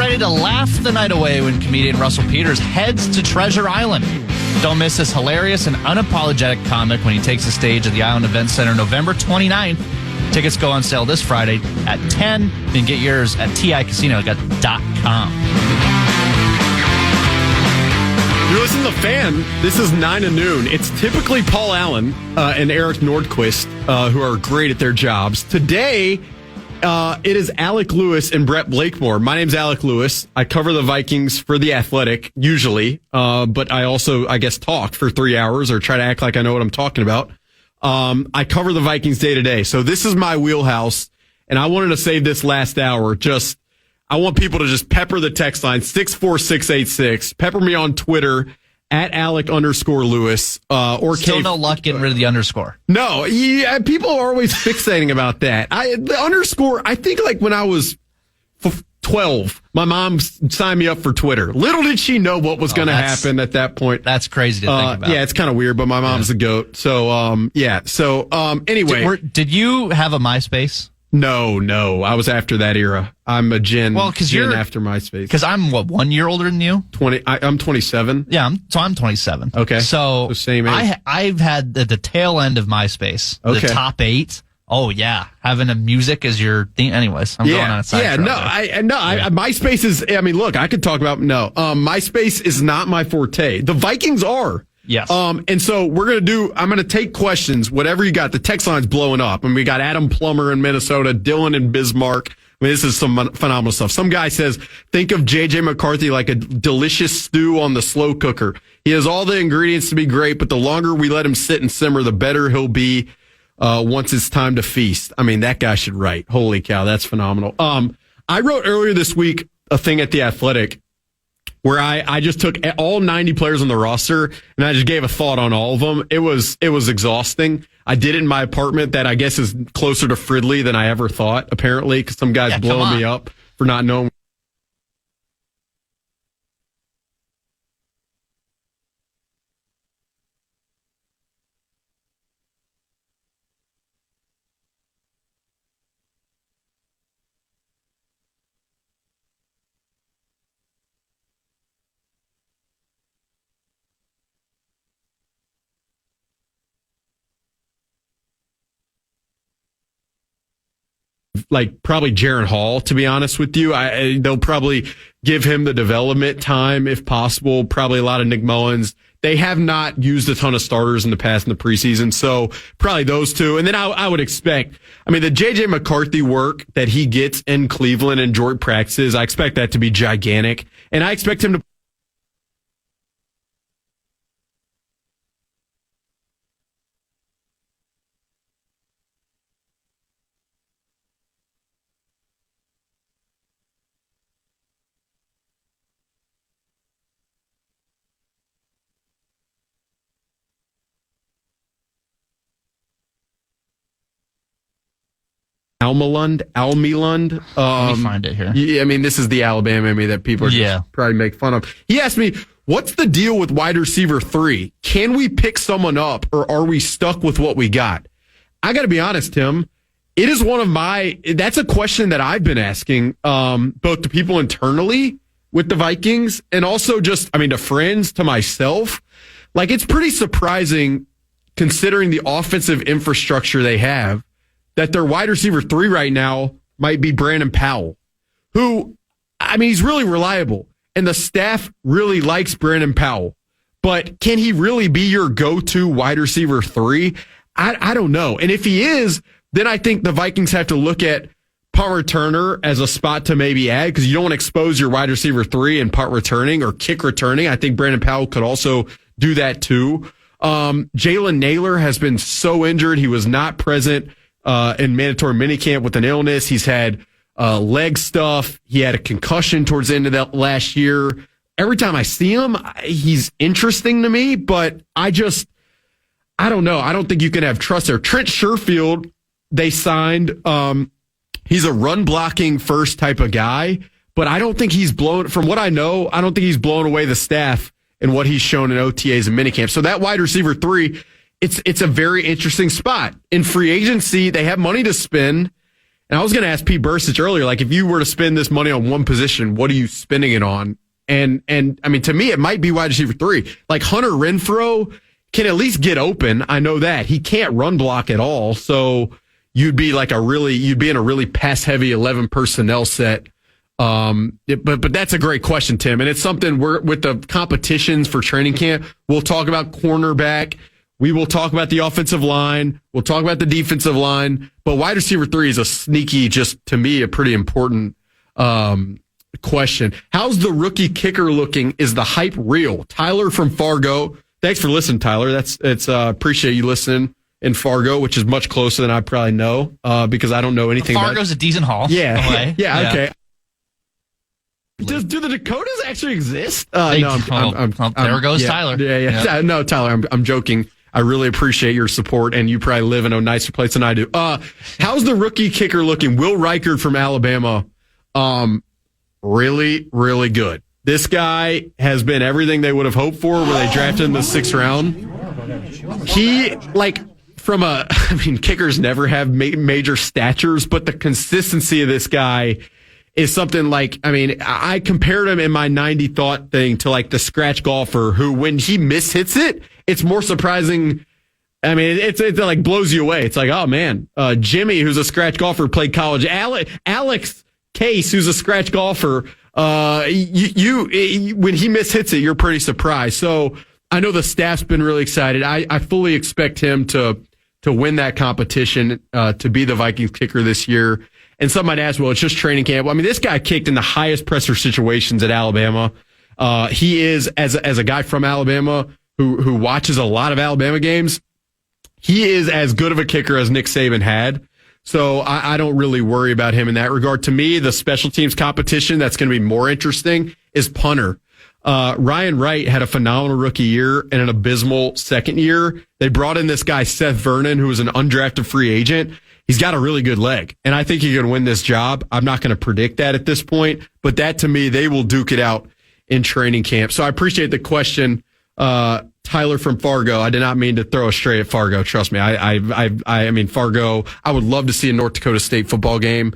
ready to laugh the night away when comedian Russell Peters heads to Treasure Island. Don't miss this hilarious and unapologetic comic when he takes the stage at the Island Event Center November 29th. Tickets go on sale this Friday at 10. You can get yours at TICasino.com. You're listening to Fan. This is 9 to noon. It's typically Paul Allen and Eric Nordquist who are great at their jobs. Today, it is Alec Lewis and Brett Blakemore. My name's Alec Lewis. I cover the Vikings for The Athletic, usually, but I also, I guess, talk for 3 hours or try to act like I know what I'm talking about. I cover the Vikings day to day. So this is my wheelhouse, and I wanted to save this last hour. I want people to just pepper the text line, 64686. Pepper me on Twitter, at Alec_Lewis, or Still no luck getting rid of the underscore. No, yeah, people are always fixating about that. The underscore, I think like when I was 12, my mom signed me up for Twitter. Little did she know what was going to happen at that point. That's crazy to think about. Yeah, it's kind of weird, but my mom's a goat. So, yeah. So, anyway. Did you have a MySpace? No. I was after that era. I'm a Gen after MySpace. Because I'm, 1 year older than you? I'm 27. Yeah, I'm 27. Okay. So same age. I've had the tail end of MySpace. Okay. The top 8. Oh, yeah. Having a music as your thing. Anyways, I'm going on a side trail. MySpace is, look, I could talk about, MySpace is not my forte. The Vikings are. Yes. And so I'm going to take questions, whatever you got. The text line's blowing up. And we got Adam Plummer in Minnesota, Dylan in Bismarck. This is some phenomenal stuff. Some guy says, think of J.J. McCarthy like a delicious stew on the slow cooker. He has all the ingredients to be great, but the longer we let him sit and simmer, the better he'll be once it's time to feast. That guy should write. Holy cow, that's phenomenal. I wrote earlier this week a thing at The Athletic where I just took all 90 players on the roster and I just gave a thought on all of them. It was exhausting. I did it in my apartment that I guess is closer to Fridley than I ever thought, apparently, because some guy's blowing me up for not knowing. Like probably Jaron Hall, to be honest with you. They'll probably give him the development time if possible. Probably a lot of Nick Mullins. They have not used a ton of starters in the past in the preseason, so probably those two. And then I would expect, the J.J. McCarthy work that he gets in Cleveland and joint practices, I expect that to be gigantic. And I expect him to Almiland. Let me find it here. Yeah, this is the Alabama that people are probably make fun of. He asked me, what's the deal with wide receiver 3? Can we pick someone up or are we stuck with what we got? I got to be honest, Tim. It is that's a question that I've been asking, both to people internally with the Vikings and also just, to friends, to myself. Like, it's pretty surprising considering the offensive infrastructure they have, that their wide receiver 3 right now might be Brandon Powell, who, he's really reliable, and the staff really likes Brandon Powell. But can he really be your go-to wide receiver 3? I don't know. And if he is, then I think the Vikings have to look at punt returner as a spot to maybe add, because you don't want to expose your wide receiver 3 in punt returning or kick returning. I think Brandon Powell could also do that too. Jalen Naylor has been so injured. He was not present in mandatory minicamp with an illness. He's had leg stuff. He had a concussion towards the end of that last year. Every time I see him, he's interesting to me, but I don't know. I don't think you can have trust there. Trent Sherfield, they signed. He's a run blocking first type of guy, but I don't think he's blown, from what I know, I don't think he's blown away the staff in what he's shown in OTAs and minicamp. So that wide receiver 3, it's a very interesting spot. In free agency, they have money to spend, And I was going to ask Pete Burstich earlier, like, if you were to spend this money on one position, what are you spending it on? And I mean, to me, it might be wide receiver 3. Like, Hunter Renfrow can at least get open. I know that. He can't run block at all. So you'd be in a really pass heavy 11 personnel set. But that's a great question, Tim. And it's something with the competitions for training camp, we'll talk about cornerback. We will talk about the offensive line. We'll talk about the defensive line. But wide receiver 3 is a sneaky, just to me, a pretty important question. How's the rookie kicker looking? Is the hype real? Tyler from Fargo. Thanks for listening, Tyler. Appreciate you listening in Fargo, which is much closer than I probably know because I don't know anything about it. Fargo's a decent haul. Yeah. Yeah, okay. Do the Dakotas actually exist? No, there goes Tyler. Yeah. No, Tyler, I'm joking. I really appreciate your support, and you probably live in a nicer place than I do. How's the rookie kicker looking? Will Reichard from Alabama. Really, really good. This guy has been everything they would have hoped for when they drafted him in the 6th round. Kickers never have major statures, but the consistency of this guy is something I compared him in my 90 thought thing to like the scratch golfer who, when he mishits it, it's more surprising. I mean, it like blows you away. It's like, oh man, Jimmy, who's a scratch golfer, played college. Alex Case, who's a scratch golfer, when he mishits it, you're pretty surprised. So I know the staff's been really excited. I fully expect him to win that competition, to be the Vikings kicker this year. And some might ask, well, it's just training camp. Well, I mean, this guy kicked in the highest pressure situations at Alabama. He is, as a guy from Alabama who watches a lot of Alabama games, he is as good of a kicker as Nick Saban had. So I don't really worry about him in that regard. To me, the special teams competition that's going to be more interesting is punter. Ryan Wright had a phenomenal rookie year and an abysmal second year. They brought in this guy, Seth Vernon, who was an undrafted free agent. He's got a really good leg, and I think he can win this job. I'm not going to predict that at this point, but that to me, they will duke it out in training camp. So I appreciate the question, Tyler from Fargo. I did not mean to throw a stray at Fargo. Trust me. I mean, Fargo, I would love to see a North Dakota State football game.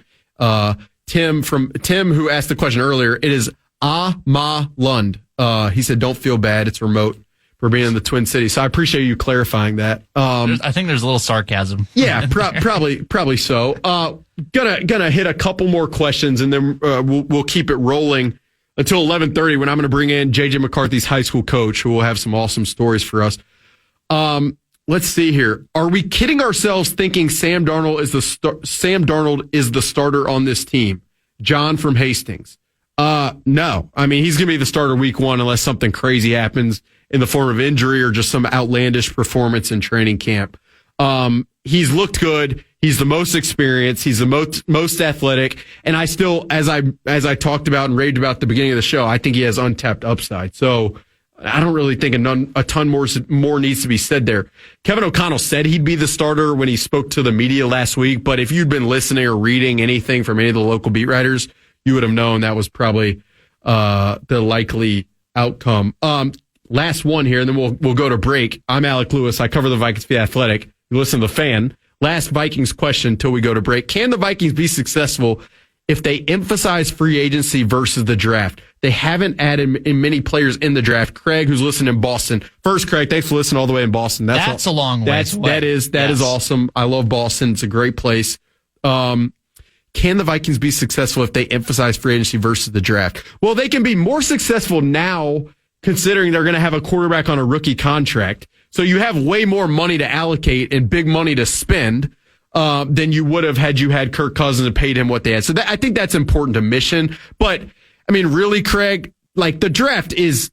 Tim, who asked the question earlier, it is Ma Lund. He said, don't feel bad. It's remote for being in the Twin Cities. So I appreciate you clarifying that. I think there's a little sarcasm. Yeah, probably so. Gonna hit a couple more questions and then we'll keep it rolling until 11:30 when I'm going to bring in JJ McCarthy's high school coach, who will have some awesome stories for us. Let's see here. Are we kidding ourselves thinking Sam Darnold is the starter on this team? John from Hastings. No. I mean, he's going to be the starter week 1 unless something crazy happens in the form of injury or just some outlandish performance in training camp. He's looked good. He's the most experienced. He's the most athletic. And I still, as I talked about and raved about at the beginning of the show, I think he has untapped upside. So I don't really think a ton more needs to be said there. Kevin O'Connell said he'd be the starter when he spoke to the media last week, but if you'd been listening or reading anything from any of the local beat writers, you would have known that was probably the likely outcome. Last one here, and then we'll go to break. I'm Alec Lewis. I cover the Vikings for The Athletic. You listen to The Fan. Last Vikings question until we go to break. Can the Vikings be successful if they emphasize free agency versus the draft? They haven't added in many players in the draft. Craig, who's listening in Boston. First, Craig, thanks for listening all the way in Boston. That's a long way away. That is awesome. I love Boston. It's a great place. Can the Vikings be successful if they emphasize free agency versus the draft? Well, they can be more successful now, considering they're going to have a quarterback on a rookie contract. So you have way more money to allocate and big money to spend than you would have had you had Kirk Cousins and paid him what they had. So I think that's important to mission. But I mean, really, Craig, like the draft is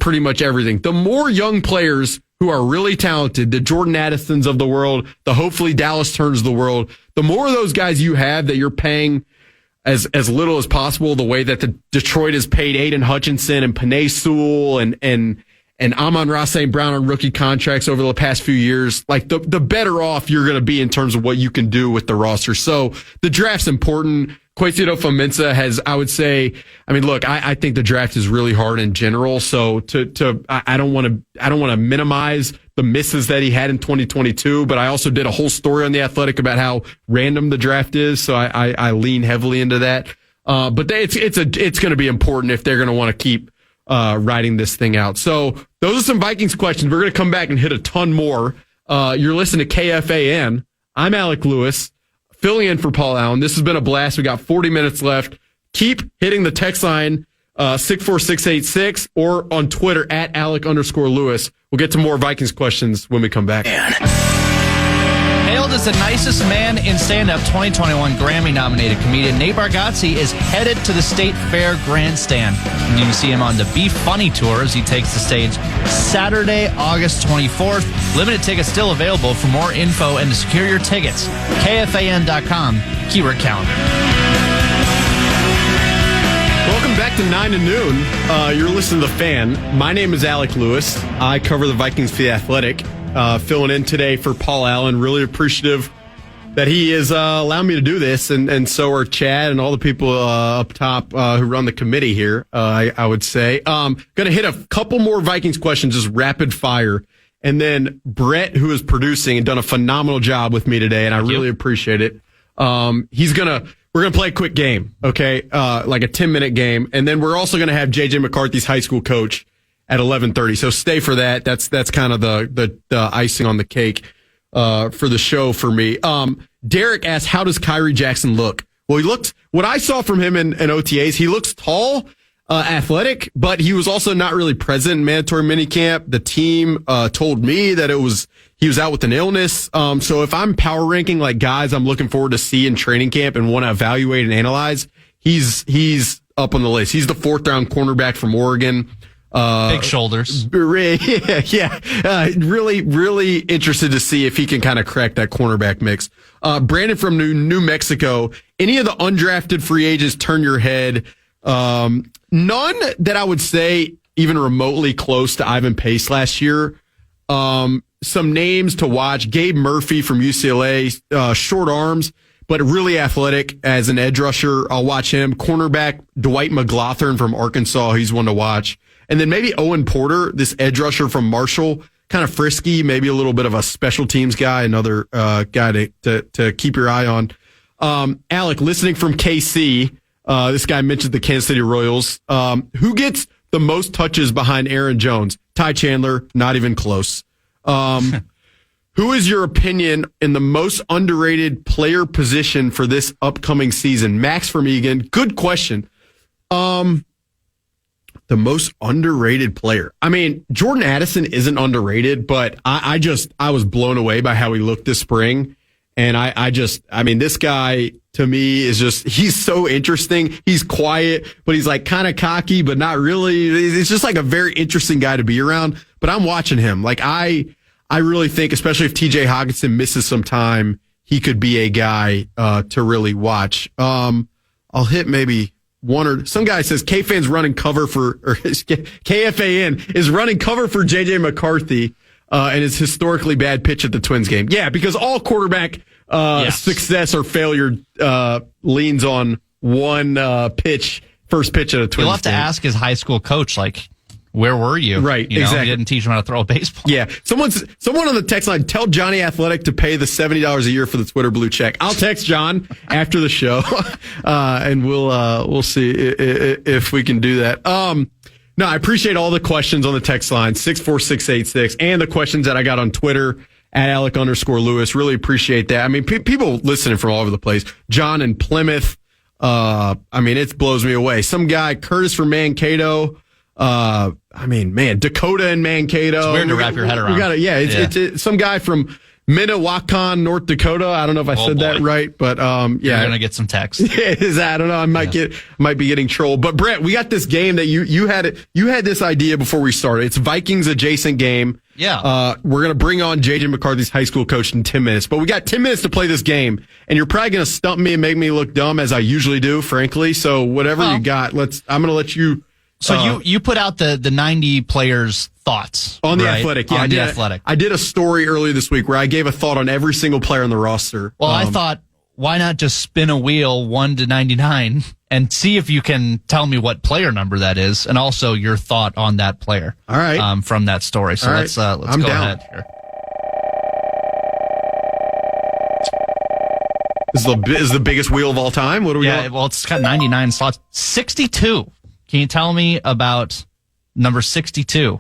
pretty much everything. The more young players who are really talented, the Jordan Addisons of the world, the hopefully Dallas Turns of the world, the more of those guys you have that you're paying as little as possible, the way that the Detroit has paid Aiden Hutchinson and Penei Sewell and Amon-Ra St. Brown on rookie contracts over the past few years, like the better off you're going to be in terms of what you can do with the roster. So the draft's important. Quasito Fomensa has, I would say, I mean, look, I think the draft is really hard in general. So I don't want to minimize the misses that he had in 2022, but I also did a whole story on The Athletic about how random the draft is. So I lean heavily into that. But it's going to be important if they're going to want to keep riding this thing out. So those are some Vikings questions. We're going to come back and hit a ton more. You're listening to KFAN. I'm Alec Lewis, filling in for Paul Allen. This has been a blast. We got 40 minutes left. Keep hitting the text line 64686 or on Twitter at Alec_Lewis. We'll get to more Vikings questions when we come back. Hailed as the nicest man in stand-up, 2021 Grammy-nominated comedian Nate Bargatze is headed to the State Fair Grandstand. And you can see him on the Be Funny tour as he takes the stage Saturday, August 24th. Limited tickets still available. For more info and to secure your tickets, KFAN.com, keyword calendar. Welcome back to 9 to noon. You're listening to The Fan. My name is Alec Lewis. I cover the Vikings for The Athletic. Filling in today for Paul Allen. Really appreciative that he is allowing me to do this, and so are Chad and all the people up top who run the committee here, I would say. Going to hit a couple more Vikings questions, just rapid fire. And then Brett, who is producing and done a phenomenal job with me today, and I really appreciate it. We're going to play a quick game, okay? Like a 10-minute game. And then we're also going to have J.J. McCarthy's high school coach at 11:30. So stay for that. That's kind of the icing on the cake for the show for me. Derek asked, how does Kyrie Jackson look? Well, what I saw from him in OTAs, he looks tall, athletic, but he was also not really present in mandatory minicamp. The team told me that he was out with an illness. So if I'm power ranking like guys I'm looking forward to see in training camp and want to evaluate and analyze, he's up on the list. He's the 4th round cornerback from Oregon. Big shoulders. Yeah. Really, really interested to see if he can kind of crack that cornerback mix. Brandon from New Mexico. Any of the undrafted free agents turn your head? None that I would say even remotely close to Ivan Pace last year. Some names to watch. Gabe Murphy from UCLA, short arms, but really athletic as an edge rusher. I'll watch him. Cornerback Dwight McLaughlin from Arkansas. He's one to watch. And then maybe Owen Porter, this edge rusher from Marshall, kind of frisky, maybe a little bit of a special teams guy, another guy to keep your eye on. Alec, listening from KC, this guy mentioned the Kansas City Royals. Who gets the most touches behind Aaron Jones? Ty Chandler, not even close. Who is your opinion in the most underrated player position for this upcoming season? Max from Egan. Good question. The most underrated player. I mean, Jordan Addison isn't underrated, but I was blown away by how he looked this spring. And I mean, this guy to me is he's so interesting. He's quiet, but he's like kind of cocky, but not really. It's just like a very interesting guy to be around. But I'm watching him. Like I really think, especially if TJ Hockenson misses some time, he could be a guy to really watch. I'll hit maybe one or some guy says KFAN's running cover for, or KFAN is running cover for JJ McCarthy and his historically bad pitch at the Twins game. Yeah, because all quarterback success or failure leans on one first pitch at a Twins game. You'll have to ask his high school coach, like, where were you? Right, exactly. He didn't teach him how to throw a baseball. Yeah. Someone on the text line, tell Johnny Athletic to pay the $70 a year for the Twitter blue check. I'll text John after the show, and we'll see if we can do that. No, I appreciate all the questions on the text line, 64686, and the questions that I got on Twitter at Alec_Lewis. Really appreciate that. I mean, people listening from all over the place. John in Plymouth. I mean, it blows me away. Some guy, Curtis from Mankato. I mean, man, Dakota and Mankato. It's weird to wrap your head around. It's some guy from Minnewacan, North Dakota. I don't know if I said that right, but You're gonna get some text. I don't know. I might be getting trolled. But Brett, we got this game that you had this idea before we started. It's Vikings adjacent game. Yeah. We're gonna bring on JJ McCarthy's high school coach in 10 minutes, but we got 10 minutes to play this game, and you're probably gonna stump me and make me look dumb as I usually do, frankly. So whatever you got, I'm gonna let you. So you put out the 90 players' thoughts on the Athletic. Yeah, on the Athletic. I did a story earlier this week where I gave a thought on every single player on the roster. Well, I thought why not just spin a wheel 1 to 99 and see if you can tell me what player number that is, and also your thought on that player. All right. From that story. So let's go ahead here. Is the biggest wheel of all time? What do we got? Well, it's got 99 slots. 62. Can you tell me about number 62?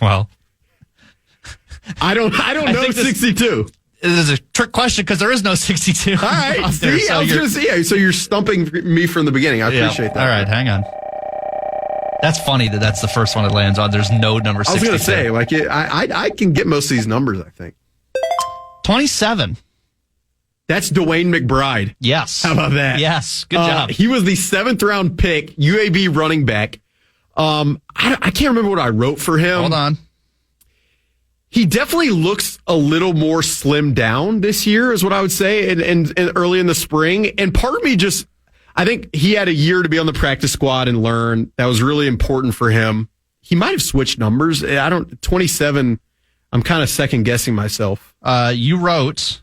Well, I don't know 62. This is a trick question because there is no 62. All right. See, I was going to say, so you're stumping me from the beginning. I appreciate that. All right, hang on. That's funny that's the first one it lands on. There's no number 62. I was going to say, I can get most of these numbers, I think. 27. That's Dwayne McBride. Yes. How about that? Yes. Good job. He was the 7th round pick, UAB running back. I can't remember what I wrote for him. Hold on. He definitely looks a little more slimmed down this year, is what I would say, and early in the spring. And part of me I think he had a year to be on the practice squad and learn. That was really important for him. He might have switched numbers. 27, I'm kind of second guessing myself. You wrote,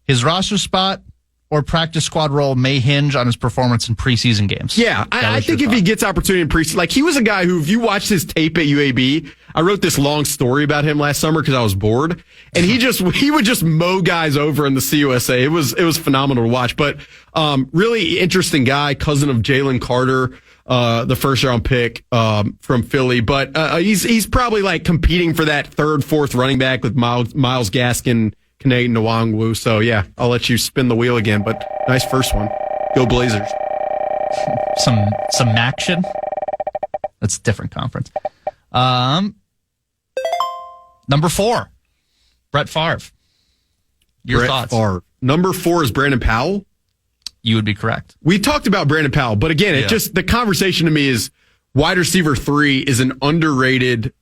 his roster spot or practice squad role may hinge on his performance in preseason games. Yeah, I think if he gets opportunity in preseason, like he was a guy who, if you watched his tape at UAB, I wrote this long story about him last summer because I was bored, and he would just mow guys over in the CUSA. It was phenomenal to watch, but really interesting guy, cousin of Jalen Carter, the first round pick from Philly, but he's probably like competing for that 3rd, 4th running back with Myles Gaskin, Kane Nwangwu. So yeah, I'll let you spin the wheel again, but nice first one. Go Blazers. Some action. That's a different conference. Number 4, Brett Favre. Your thoughts? Favre. Number 4 is Brandon Powell. You would be correct. We talked about Brandon Powell, but again, the conversation to me is wide receiver 3 is an underrated,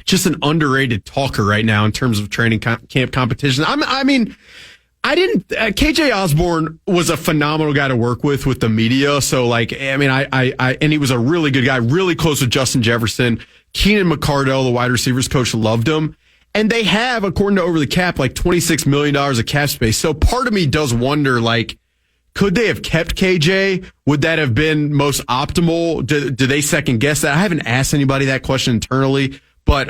just an underrated talker right now in terms of training camp competition. KJ Osborne was a phenomenal guy to work with the media. So and he was a really good guy, really close with Justin Jefferson. Keenan McCardell, the wide receivers coach, loved him. And they have, according to Over the Cap, like $26 million of cap space. So part of me does wonder, could they have kept KJ? Would that have been most optimal? Do they second guess that? I haven't asked anybody that question internally. But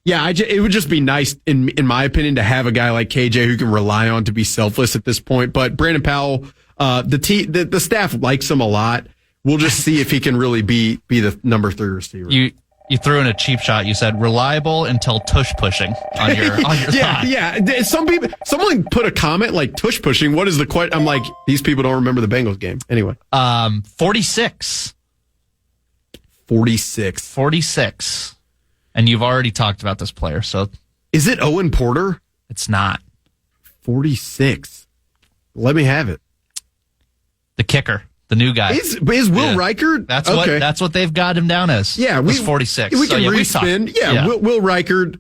it would just be nice, in my opinion, to have a guy like KJ who can rely on to be selfless at this point. But Brandon Powell, the staff likes him a lot. We'll just see if he can really be the number 3 receiver. You threw in a cheap shot. You said reliable until tush pushing on your thought. Yeah. Someone put a comment like tush pushing. What is the question? I'm like, these people don't remember the Bengals game. Anyway, 46. 46. And you've already talked about this player, so. Is it Owen Porter? It's not. 46. Let me have it. The kicker, the new guy. Is Will Reichard? That's what they've got him down as. Yeah. Was 46. We can respin. Yeah. Will Reichard,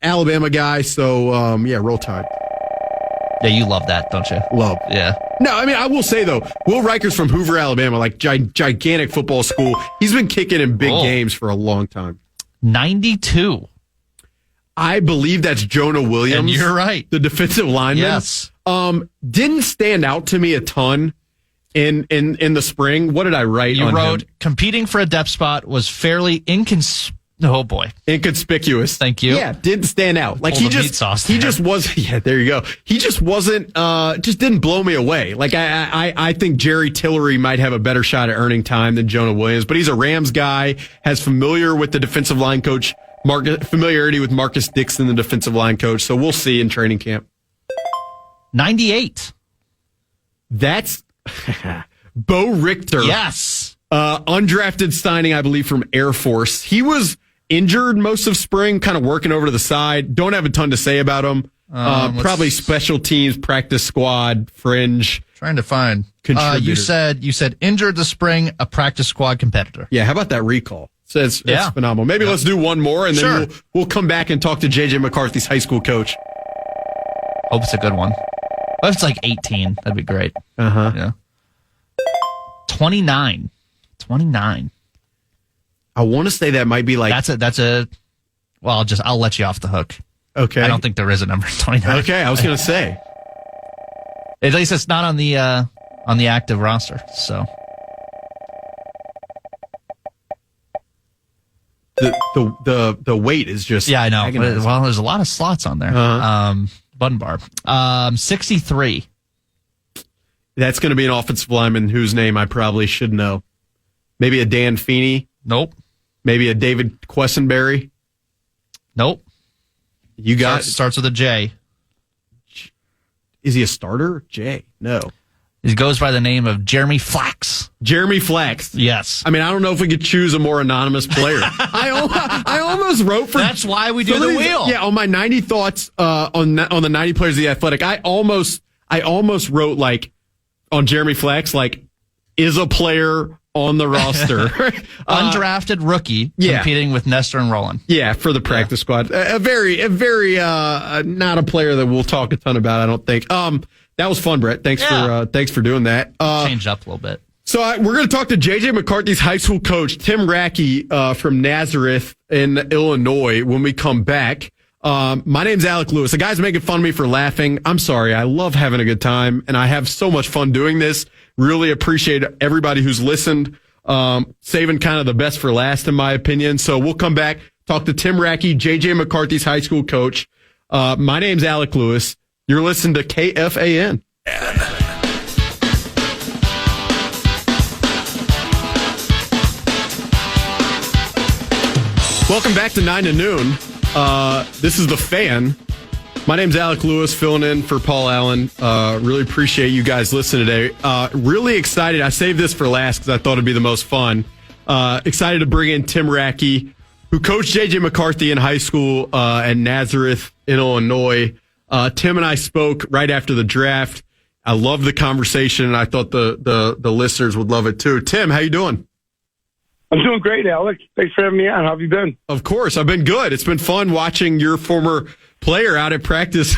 Alabama guy. So, roll Tide. Yeah, you love that, don't you? Love. Yeah. No, I will say, though, Will Reichard's from Hoover, Alabama, like gigantic football school. He's been kicking in big games for a long time. 92. I believe that's Jonah Williams. And you're right. The defensive lineman. Yes. Didn't stand out to me a ton in the spring. What did I write? You wrote, competing for a depth spot was fairly inconspicuous. Thank you. Yeah, didn't stand out. Like he just was. Yeah, there you go. He just wasn't. Just didn't blow me away. Like I think Jerry Tillery might have a better shot at earning time than Jonah Williams, but he's a Rams guy. Has familiarity with the defensive line coach, Marcus Dixon, the defensive line coach. So we'll see in training camp. 98. That's Bo Richter. Yes. Undrafted signing, I believe, from Air Force. He was injured most of spring, kind of working over to the side. Don't have a ton to say about him. Probably special teams, practice squad, fringe. Trying to find. You said injured this spring, a practice squad competitor. Yeah, how about that recall? So it's phenomenal. Maybe let's do one more, and then we'll come back and talk to J.J. McCarthy's high school coach. Hope it's a good one. But if it's like 18, that'd be great. Uh-huh. Yeah. 29. I want to say that might be like Well, I'll let you off the hook. Okay. I don't think there is a number 29. Okay, I was going to say. At least it's not on the active roster. So the weight is just I know. agonizing. Well, there's a lot of slots on there. Button bar. 63. That's going to be an offensive lineman whose name I probably should know. Maybe a Dan Feeney. Nope. Maybe a David Quessenberry. Nope. You got starts with a J. Is he a starter? J. No. He goes by the name of Jeremy Flax. Jeremy Flax. Yes. I mean, I don't know if we could choose a more anonymous player. I almost wrote for. That's why we do the wheel. Yeah, on my 90 thoughts on the 90 players of the Athletic, I almost wrote like on Jeremy Flax, like is a player on the roster. Undrafted rookie competing with Nestor and Roland. Yeah, for the practice squad. A very not a player that we'll talk a ton about, I don't think. That was fun, Brett. Thanks for doing that. Changed up a little bit. So we're going to talk to J.J. McCarthy's high school coach, Tim Racki, from Nazareth in Illinois when we come back. My name's Alec Lewis. The guy's making fun of me for laughing. I'm sorry. I love having a good time, and I have so much fun doing this. Really appreciate everybody who's listened. Saving kind of the best for last, in my opinion. So we'll come back, talk to Tim Racki, J.J. McCarthy's high school coach. My name's Alec Lewis. You're listening to KFAN. Welcome back to 9 to noon. This is The Fan. My name's Alec Lewis, filling in for Paul Allen. Really appreciate you guys listening today. Really excited. I saved this for last because I thought it'd be the most fun. Excited to bring in Tim Racki, who coached J.J. McCarthy in high school at Nazareth in Illinois. Tim and I spoke right after the draft. I loved the conversation, and I thought the listeners would love it too. Tim, how you doing? I'm doing great, Alec. Thanks for having me on. How have you been? Of course, I've been good. It's been fun watching your former player out at practice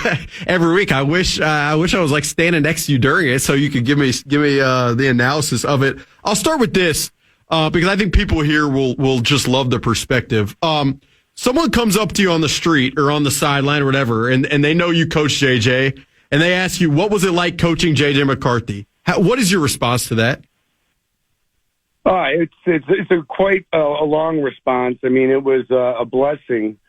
every week. I wish I was like standing next to you during it so you could give me the analysis of it. I'll start with this because I think people here will just love the perspective. Someone comes up to you on the street or on the sideline or whatever, and they know you coach JJ, and they ask you, what was it like coaching JJ McCarthy? What is your response to that? It's a quite a long response. I mean, it was a blessing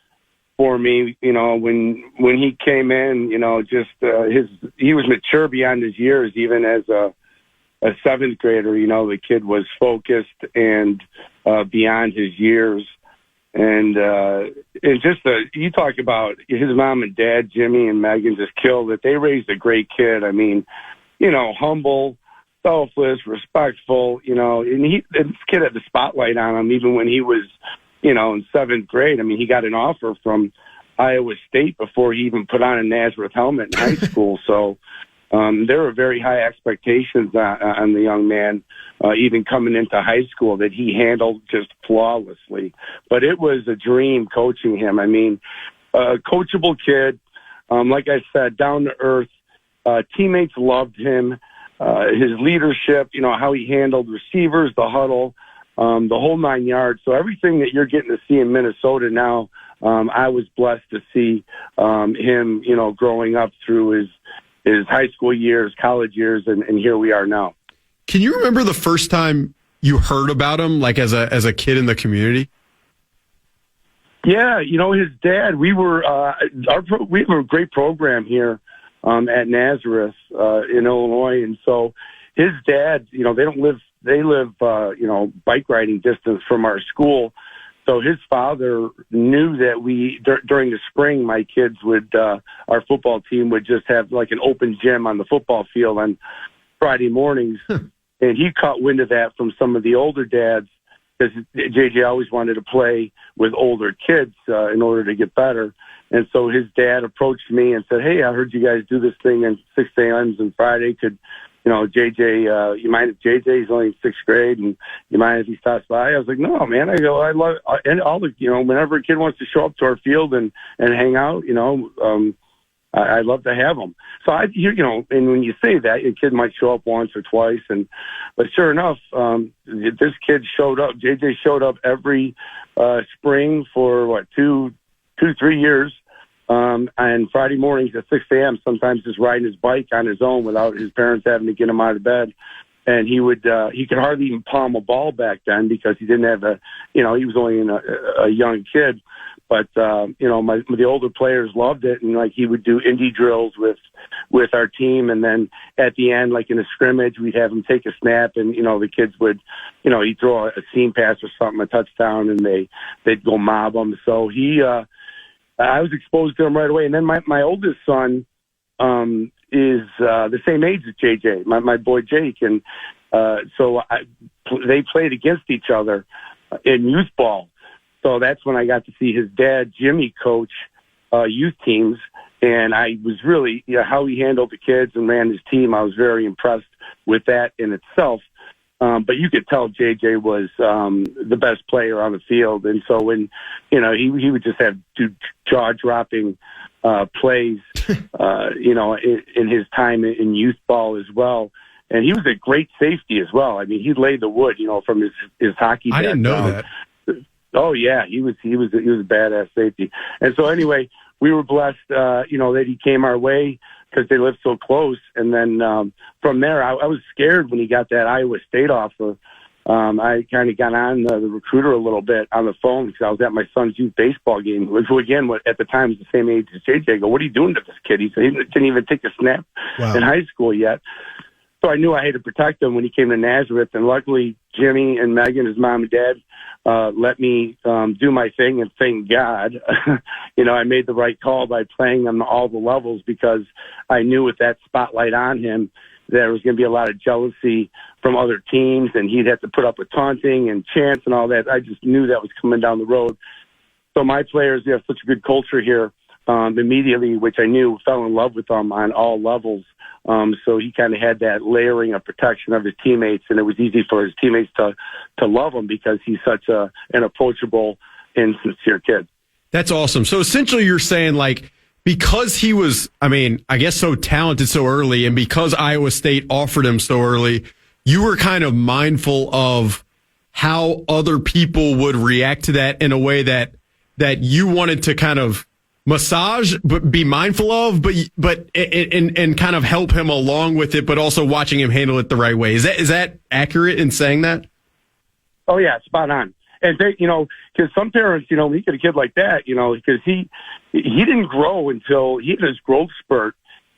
for me, when he came in, he was mature beyond his years, even as a seventh grader. The kid was focused and beyond his years. And you talk about his mom and dad, Jimmy and Megan, just killed it. They raised a great kid. I mean, humble, selfless, respectful, and this kid had the spotlight on him even when he was, in seventh grade. I mean, he got an offer from Iowa State before he even put on a Nazareth helmet in high school. So there were very high expectations on the young man, even coming into high school, that he handled just flawlessly. But it was a dream coaching him. I mean, a coachable kid, like I said, down to earth. Teammates loved him. His leadership, how he handled receivers, the huddle, the whole 9 yards. So everything that you're getting to see in Minnesota now, I was blessed to see him, growing up through his high school years, college years, and here we are now. Can you remember the first time you heard about him, like as a kid in the community? Yeah, his dad. We have a great program here at Nazareth in Illinois, and so his dad, they live bike riding distance from our school. So his father knew that during the spring, my kids our football team would just have like an open gym on the football field on Friday mornings. And he caught wind of that from some of the older dads, because JJ always wanted to play with older kids in order to get better. And so his dad approached me and said, "Hey, I heard you guys do this thing on 6 a.m. on Friday. Could, JJ, you mind if JJ's only in sixth grade, and you mind if he stops by?" I was like, "No, man." I go, "I love, and all the, whenever a kid wants to show up to our field and hang out, I love to have them." So and when you say that, a kid might show up once or twice, but sure enough, this kid showed up. JJ showed up every spring for 2-3 years. And Friday mornings at 6 a.m., sometimes just riding his bike on his own without his parents having to get him out of bed. And he could hardly even palm a ball back then because he didn't have he was only a young kid. But, the older players loved it. And like he would do indie drills with our team. And then at the end, like in a scrimmage, we'd have him take a snap and, the kids would, he'd throw a seam pass or something, a touchdown, and they'd go mob him. So I was exposed to him right away. And then my oldest son, is the same age as JJ, my boy Jake. And they played against each other in youth ball. So that's when I got to see his dad, Jimmy, coach youth teams. And I was really, how he handled the kids and ran his team, I was very impressed with that in itself. But you could tell JJ was the best player on the field. And so when, he would just have jaw-dropping plays, in his time in youth ball as well. And he was a great safety as well. I mean, he laid the wood, from his hockey background. I didn't know that. Oh yeah, he was a badass safety. And so anyway, we were blessed, that he came our way because they lived so close. And then from there, I was scared when he got that Iowa State offer. I kind of got on the recruiter a little bit on the phone because I was at my son's youth baseball game, which again, at the time was the same age as JJ. I go, what are you doing to this kid? He said he didn't even take a snap in high school yet. So I knew I had to protect him when he came to Nazareth. And luckily, Jimmy and Megan, his mom and dad, let me do my thing. And thank God, I made the right call by playing him all the levels because I knew with that spotlight on him, there was going to be a lot of jealousy from other teams, and he'd have to put up with taunting and chants and all that. I just knew that was coming down the road. So my players, they have such a good culture here immediately, which I knew fell in love with them on all levels. So he kind of had that layering of protection of his teammates, and it was easy for his teammates to love him because he's such an approachable and sincere kid. That's awesome. So essentially you're saying, like, because he was, I guess so talented so early, and because Iowa State offered him so early, you were kind of mindful of how other people would react to that in a way that you wanted to kind of massage, but be mindful of, but kind of help him along with it, but also watching him handle it the right way. Is that accurate in saying that? Oh yeah, spot on. And they, because some parents, when you get a kid like that, because he didn't grow until he had his growth spurt.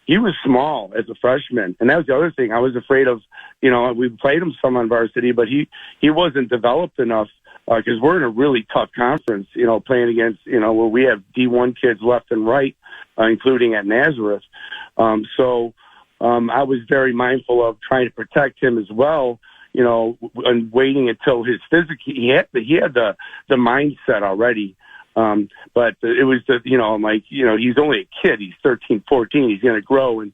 He was small as a freshman, and that was the other thing. I was afraid of, we played him some on varsity, but he wasn't developed enough because we're in a really tough conference, playing against, where we have D1 kids left and right, including at Nazareth. So I was very mindful of trying to protect him as well, and waiting until his he had the mindset already. But it was he's only a kid. He's 13, 14. He's going to grow. And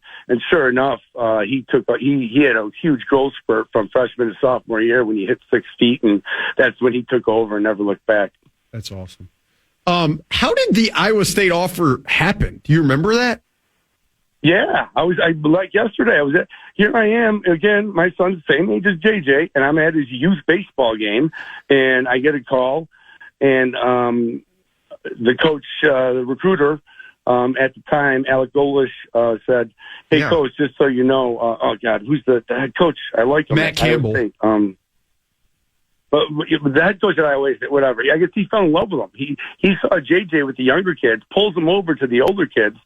sure enough, he had a huge growth spurt from freshman to sophomore year when he hit 6 feet. And that's when he took over and never looked back. That's awesome. How did the Iowa State offer happen? Do you remember that? Yeah, like yesterday, here I am again, my son's the same age as JJ, and I'm at his youth baseball game, and I get a call, and the coach, the recruiter, at the time, Alec Golish, said, "Hey, coach, just so you know, oh God, who's the head coach? I like him." Matt Campbell. But the head coach at Iowa State, whatever, I guess he fell in love with him. He saw JJ with the younger kids, pulls them over to the older kids,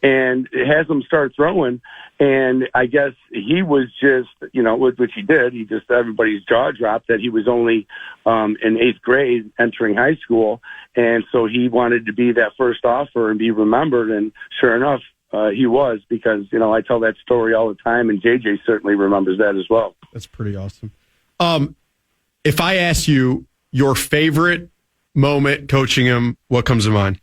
and has them start throwing. And I guess he was just, which he did. He just, everybody's jaw dropped that he was only in 8th grade entering high school. And so he wanted to be that first offer and be remembered. And sure enough, he was, because, I tell that story all the time, and JJ certainly remembers that as well. That's pretty awesome. If I ask you your favorite moment coaching him, what comes to mind?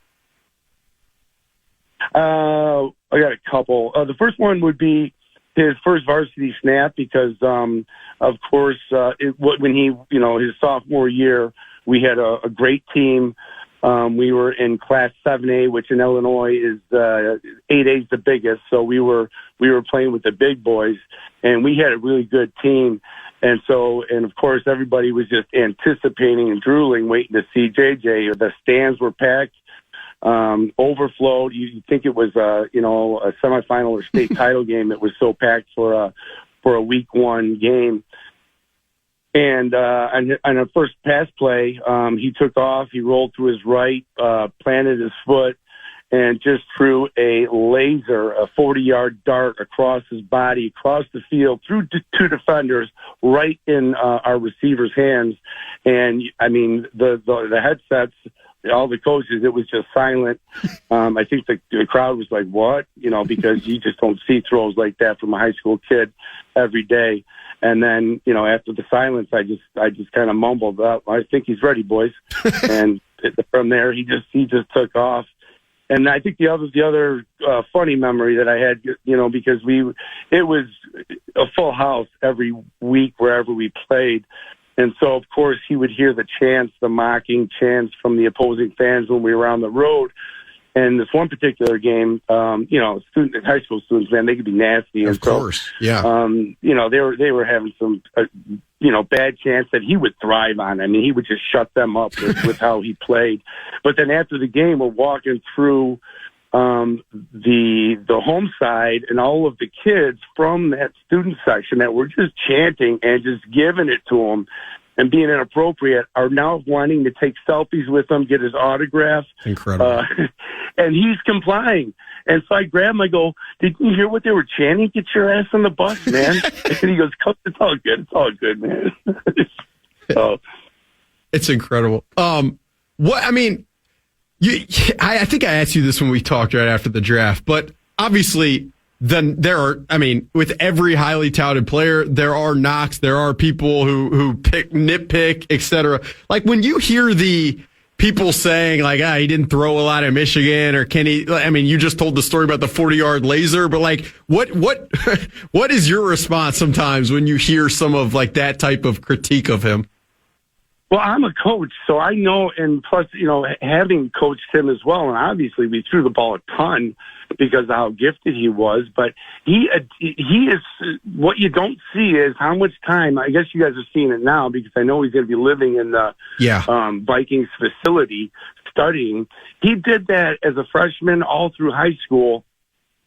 I got a couple. The first one would be his first varsity snap because, of course, when he, his sophomore year, we had a great team. We were in Class 7A, which in Illinois is 8A is the biggest. So we were playing with the big boys, and we had a really good team. And of course, everybody was just anticipating and drooling, waiting to see JJ. The stands were packed. overflowed. You think it was a semifinal or state title game. It was so packed for a week one game. And on a first pass play, he took off. He rolled to his right, planted his foot, and just threw a 40-yard dart across his body, across the field, through two defenders, right in our receiver's hands. And I mean, the headsets, all the coaches, it was just silent. I think the crowd was like, "What?" Because you just don't see throws like that from a high school kid every day. And then, after the silence, I just kind of mumbled, "I think he's ready, boys." And from there, he just took off. And I think the other funny memory that I had, because it was a full house every week wherever we played. And so, of course, he would hear the chants, the mocking chants from the opposing fans when we were on the road. And this one particular game, high school students, man, they could be nasty. Of course, yeah. They were having some, bad chants that he would thrive on. I mean, he would just shut them up with how he played. But then after the game, we're walking through the home side, and all of the kids from that student section that were just chanting and just giving it to him and being inappropriate are now wanting to take selfies with him, get his autograph. Incredible. And he's complying. And so I grab him, I go, "Did you hear what they were chanting? Get your ass on the bus, man." And he goes, "It's all good. It's all good, man." So it's incredible. I think I asked you this when we talked right after the draft, but obviously then with every highly touted player, there are knocks, there are people who nitpick, etc. Like when you hear the people saying like, he didn't throw a lot at Michigan, or can he, you just told the story about the 40-yard laser, but like what is your response sometimes when you hear some of like that type of critique of him? Well, I'm a coach, so I know, and plus, having coached him as well, and obviously we threw the ball a ton because of how gifted he was, but he is, what you don't see is how much time, I guess you guys are seeing it now because I know he's going to be living in the Vikings facility studying. He did that as a freshman all through high school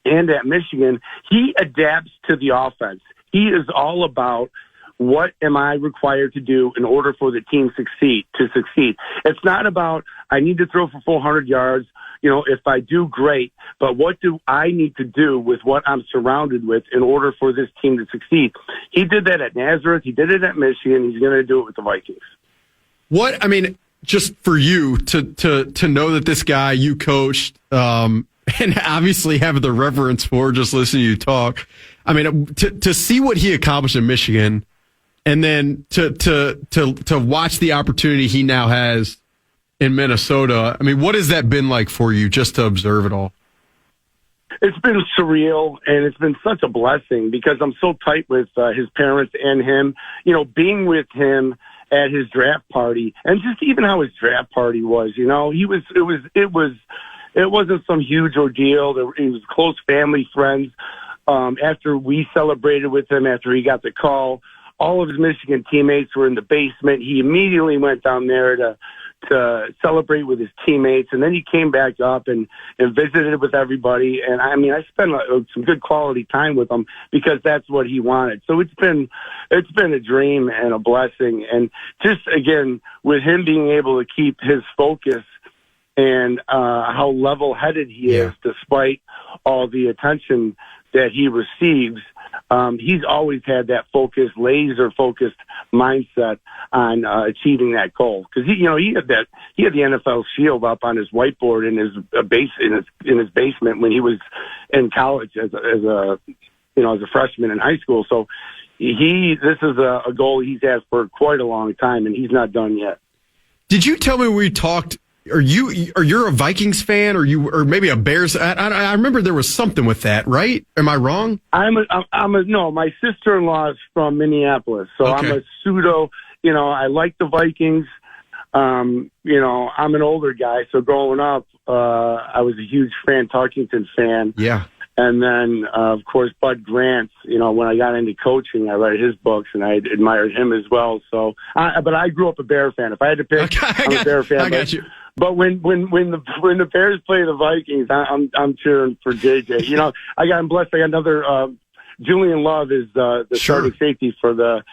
and at Michigan. He adapts to the offense. He is all about, what am I required to do in order for the team to succeed? It's not about, I need to throw for 400 yards. If I do, great. But what do I need to do with what I'm surrounded with in order for this team to succeed? He did that at Nazareth. He did it at Michigan. He's going to do it with the Vikings. Just for you to know that this guy you coached, and obviously have the reverence for, just listening to you talk. To see what he accomplished in Michigan, and then to watch the opportunity he now has in Minnesota. What has that been like for you, just to observe it all? It's been surreal, and it's been such a blessing because I'm so tight with his parents and him. Being with him at his draft party, and just even how his draft party was. It wasn't some huge ordeal. It was close family, friends. After we celebrated with him, after he got the call, all of his Michigan teammates were in the basement. He immediately went down there to celebrate with his teammates, and then he came back up and visited with everybody. And I spent some good quality time with him because that's what he wanted. So it's been a dream and a blessing. And just again, with him being able to keep his focus and how level-headed he is, despite all the attention that he receives. He's always had that laser-focused mindset on achieving that goal. Because he had the NFL shield up on his whiteboard in his basement when he was in college as a freshman in high school. So this is a goal he's had for quite a long time, and he's not done yet. Did you tell me when we talked? Are you a Vikings fan, or maybe a Bears? I remember there was something with that, right? Am I wrong? No. My sister-in-law is from Minneapolis, so okay. I'm a pseudo. I like the Vikings. I'm an older guy, so growing up, I was a huge Fran Tarkington fan. Yeah. And then, of course, Bud Grant, when I got into coaching, I read his books and I admired him as well. So, but I grew up a Bear fan. If I had to pick, I'm a Bear fan. I got you. But when the Bears play the Vikings, I'm cheering for JJ. You know, I'm blessed. I got another. Julian Love is the starting safety for the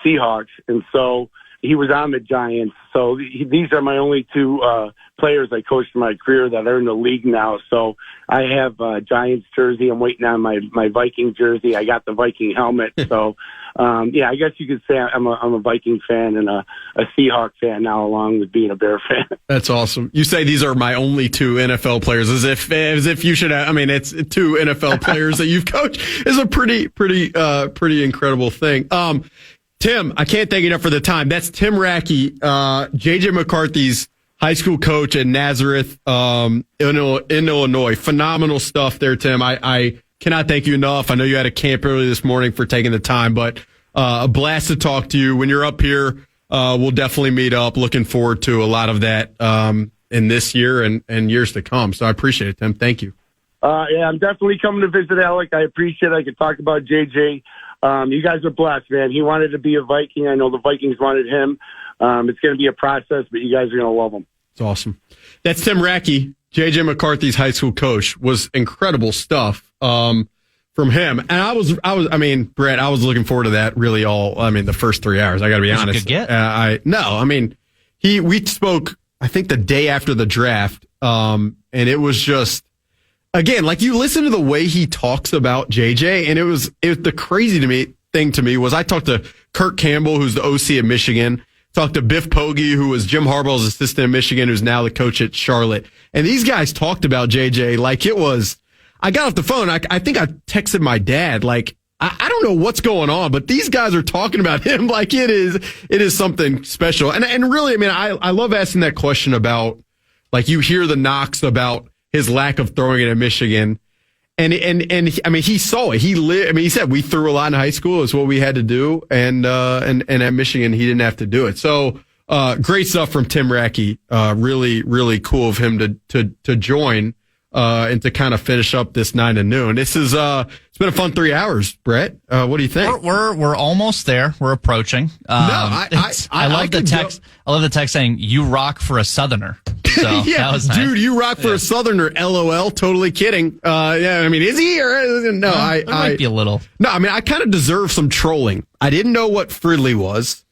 Seahawks, and so he was on the Giants. So these are my only two players I coached in my career that are in the league now. So I have a Giants jersey. I'm waiting on my Viking jersey. I got the Viking helmet. So I guess you could say I'm a Viking fan and a Seahawk fan now, along with being a Bear fan. That's awesome. You say these are my only two NFL players, as if you should have. I mean, it's two NFL players that you've coached. Is a pretty incredible thing. Tim, I can't thank you enough for the time. That's Tim Racki, J.J. McCarthy's high school coach at Nazareth in Illinois. Phenomenal stuff there, Tim. I cannot thank you enough. I know you had a camp early this morning for taking the time, but a blast to talk to you. When you're up here, we'll definitely meet up. Looking forward to a lot of that in this year and years to come. So I appreciate it, Tim. Thank you. I'm definitely coming to visit Alec. I appreciate it. I could talk about JJ. You guys are blessed, man. He wanted to be a Viking. I know the Vikings wanted him. It's going to be a process, but you guys are going to love him. It's awesome. That's Tim Racki, J.J. McCarthy's high school coach. Was incredible stuff from him. And I mean, Brett, I was looking forward to that really the first 3 hours. I got to be honest. We spoke, I think, the day after the draft, and it was just, again, like, you listen to the way he talks about JJ, and it was the crazy thing to me was I talked to Kirk Campbell, who's the OC at Michigan, talked to Biff Poggi, who was Jim Harbaugh's assistant at Michigan, who's now the coach at Charlotte. And these guys talked about JJ like it was, I got off the phone. I think I texted my dad, like, I don't know what's going on, but these guys are talking about him like it is something special. And really, I mean, I love asking that question about, like, you hear the knocks about his lack of throwing it at Michigan. And I mean, he saw it. He said, we threw a lot in high school. It's what we had to do. And at Michigan, he didn't have to do it. So, great stuff from Tim Racki. Really, really cool of him to join, and to kind of finish up this 9 to noon. This is, it's been a fun 3 hours, Brett. What do you think? We're almost there. We're approaching. I love the text. I love the text saying, "You rock for a Southerner." So yeah, that was nice. Dude, you rock for a Southerner. LOL. Totally kidding. Yeah, I mean, is he or no? I might be a little. No, I mean, I kind of deserve some trolling. I didn't know what Fridley was.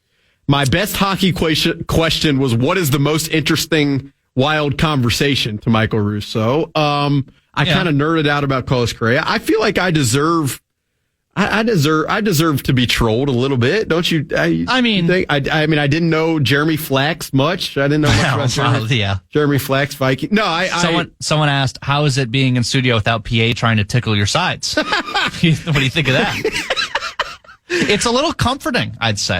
My best hockey question was, what is the most interesting wild conversation, to Michael Russo? I kind of nerded out about Carlos Correa. I feel like I deserve to be trolled a little bit, don't you? I mean, I didn't know Jeremy Flax much. I didn't know much about Jeremy Flax, Viking. No, someone asked, how is it being in studio without PA trying to tickle your sides? What do you think of that? It's a little comforting, I'd say.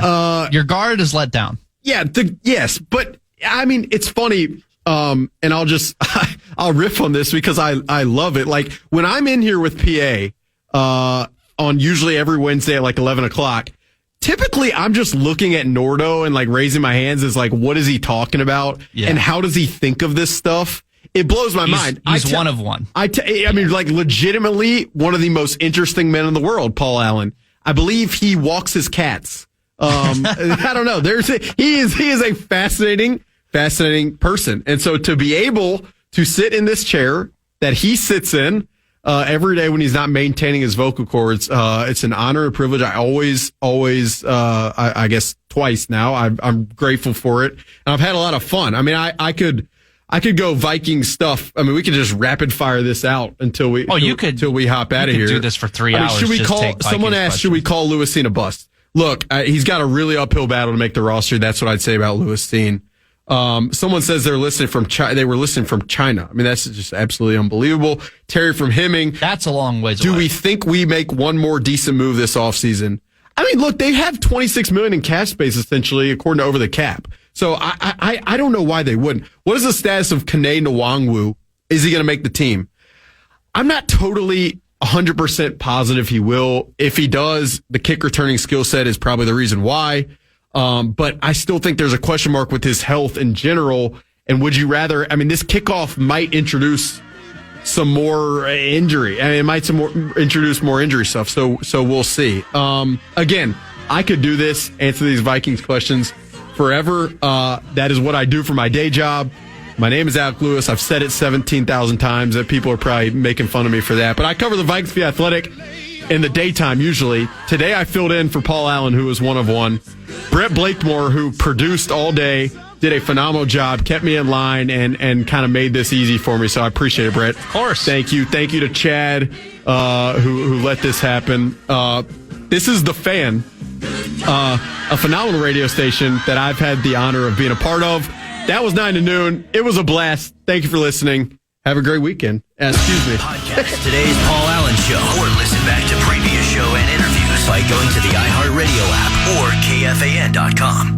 Your guard is let down. Yeah, yes, but I mean, it's funny. And I'll riff on this because I love it. Like, when I'm in here with PA, on usually every Wednesday at like 11 o'clock, typically I'm just looking at Nordo and like raising my hands as like, what is he talking about? Yeah. And how does he think of this stuff? It blows my mind. He's one of one. I mean, like, legitimately one of the most interesting men in the world, Paul Allen. I believe he walks his cats. I don't know. He is a fascinating person. And so to be able to sit in this chair that he sits in, every day when he's not maintaining his vocal cords, it's an honor and privilege. I always, I guess twice now, I'm grateful for it. And I've had a lot of fun. I mean, I could go Viking stuff. I mean, we could just rapid fire this out until we hop out of here. Do this for 3 hours. Should we someone asked, should we call Lewis Cine a bust? Look, he's got a really uphill battle to make the roster. That's what I'd say about Lewis Cine. Someone says they were listening from China. I mean, that's just absolutely unbelievable. Terry from Hemming. That's a long ways away. Do we think we make one more decent move this offseason? I mean, look, they have $26 million in cap space, essentially, according to Over the Cap. So I don't know why they wouldn't. What is the status of Kane Nwangwu? Is he going to make the team? I'm not totally 100% positive he will. If he does, the kick returning skill set is probably the reason why. But I still think there's a question mark with his health in general. And would you rather, I mean, this kickoff might introduce some more injury. I mean, it might introduce more injury stuff. So we'll see. Again, I could do this, answer these Vikings questions forever. That is what I do for my day job. My name is Alec Lewis. I've said it 17,000 times that people are probably making fun of me for that. But I cover the Vikings for The Athletic in the daytime usually. Today I filled in for Paul Allen, who was one of one. Brett Blakemore, who produced all day, did a phenomenal job, kept me in line, and kind of made this easy for me. So I appreciate it, Brett. Of course. Thank you. Thank you to Chad, who let this happen. This is The Fan, a phenomenal radio station that I've had the honor of being a part of. That was 9 to noon. It was a blast. Thank you for listening. Have a great weekend. Excuse me. Podcast today's Paul Allen Show, or listen back to previous show and interviews by going to the iHeartRadio app or KFAN.com.